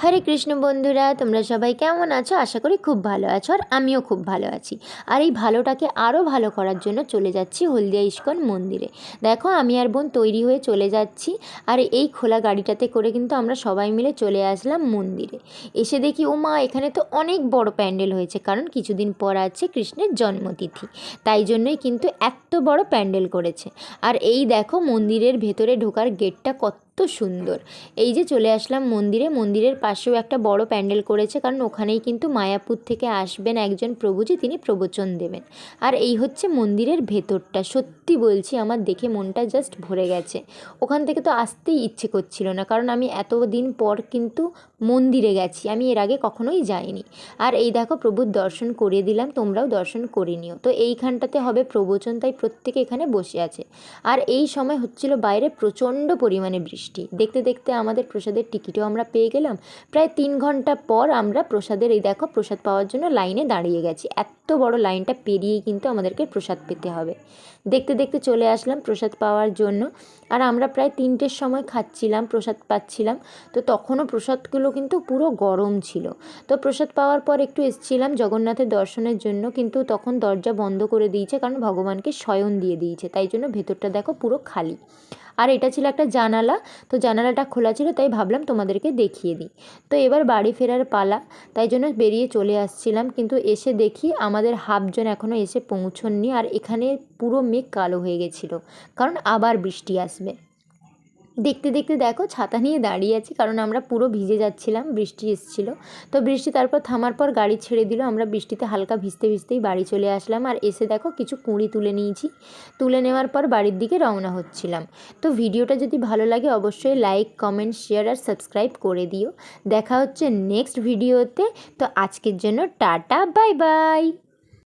হরে কৃষ্ণ বন্ধুরা, তোমরা সবাই কেমন আছো? আশা করি খুব ভালো আছো, আর আমিও খুব ভালো আছি। আর এই ভালোটাকে আরও ভালো করার জন্য চলে যাচ্ছি হলদিয়া ইস্কন মন্দিরে। দেখো, আমি আর বোন তৈরি হয়ে চলে যাচ্ছি। আর এই খোলা গাড়িটাতে করে কিন্তু আমরা সবাই মিলে চলে আসলাম মন্দিরে। এসে দেখি, ও মা, এখানে তো অনেক বড় প্যান্ডেল হয়েছে, কারণ কিছুদিন পর আছে কৃষ্ণের জন্মতিথি, তাই জন্যই কিন্তু এত বড় প্যান্ডেল করেছে। আর এই দেখো, মন্দিরের ভেতরে ঢোকার গেটটা কত সুন্দর। এই যে চলে আসলাম মন্দিরে। মন্দিরের পাশেও একটা বড় প্যান্ডেল করেছে, কারণ ওখানেই কিন্তু মায়াপুর থেকে আসবেন একজন প্রভুজি, তিনি প্রবচন দেবেন। আর এই হচ্ছে মন্দিরের ভেতরটা। সত্যি বলছি, আমার দেখে মনটা জাস্ট ভরে গেছে। ওখান থেকে তো আসতেই ইচ্ছে করছিল না, কারণ আমি এতদিন পর কিন্তু মন্দিরে গেছি, আমি এর আগে কখনোই যাইনি। আর এই দেখো, প্রভুর দর্শন করিয়ে দিলাম, তোমরাও দর্শন করে নিও। তো এইখানটাতে হবে প্রবচন, তাই প্রত্যেকে এখানে বসে আছে। আর এই সময় হচ্ছিল বাইরে প্রচণ্ড পরিমাণে বৃষ্টি। দেখতে দেখতে আমাদের প্রসাদের টিকিটও আমরা পেয়ে গেলাম। প্রায় 3 ঘন্টা পর আমরা প্রসাদের, এই দেখো, প্রসাদ পাওয়ার জন্য লাইনে দাঁড়িয়ে গেছি। এত বড় লাইনটা পেরিয়েই কিন্তু আমাদেরকে প্রসাদ পেতে হবে। দেখতে দেখতে চলে আসলাম প্রসাদ পাওয়ার জন্য। আর আমরা প্রায় 3টের সময় খাচ্ছিলাম, প্রসাদ পাচ্ছিলাম। তো তখনও প্রসাদগুলো কিন্তু পুরো গরম ছিল। তো প্রসাদ পাওয়ার পর একটু এসেছিলাম জগন্নাথের দর্শনের জন্য, কিন্তু তখন দরজা বন্ধ করে দিয়েছে, কারণ ভগবানকে শয়ন দিয়ে দিয়েছে, তাই জন্য ভেতরটা দেখো পুরো খালি। আর এটা ছিল একটা জানালা, তো জানালাটা খোলা ছিল, তাই ভাবলাম তোমাদেরকে দেখিয়ে দিই। তো এবার বাড়ি ফেরার পালা, তাই জন্য বেরিয়ে চলে আসছিলাম। কিন্তু এসে দেখি আমাদের হাফজন এখনও এসে পৌঁছননি। আর এখানে পুরো মেঘ কালো হয়ে গেছিলো, কারণ আবার বৃষ্টি আসবে। দেখতে দেখতে দেখো, ছাতা নিয়ে দাঁড়িয়ে আছি, কারণ আমরা পুরো ভিজে যাচ্ছিলাম, বৃষ্টি এসেছিলো। তো বৃষ্টি তারপর থামার পর গাড়ি ছেড়ে দিল, আমরা বৃষ্টিতে হালকা ভিজতে ভিজতেই বাড়ি চলে আসলাম। আর এসে দেখো, কিছু কুঁড়ি তুলে নিয়েছি। তুলে নেওয়ার পর বাড়ির দিকে রওনা হচ্ছিলাম। তো ভিডিওটা যদি ভালো লাগে অবশ্যই লাইক, কমেন্ট, শেয়ার আর সাবস্ক্রাইব করে দিও। দেখা হচ্ছে নেক্সট ভিডিওতে। তো আজকের জন্য টাটা, বাই বাই।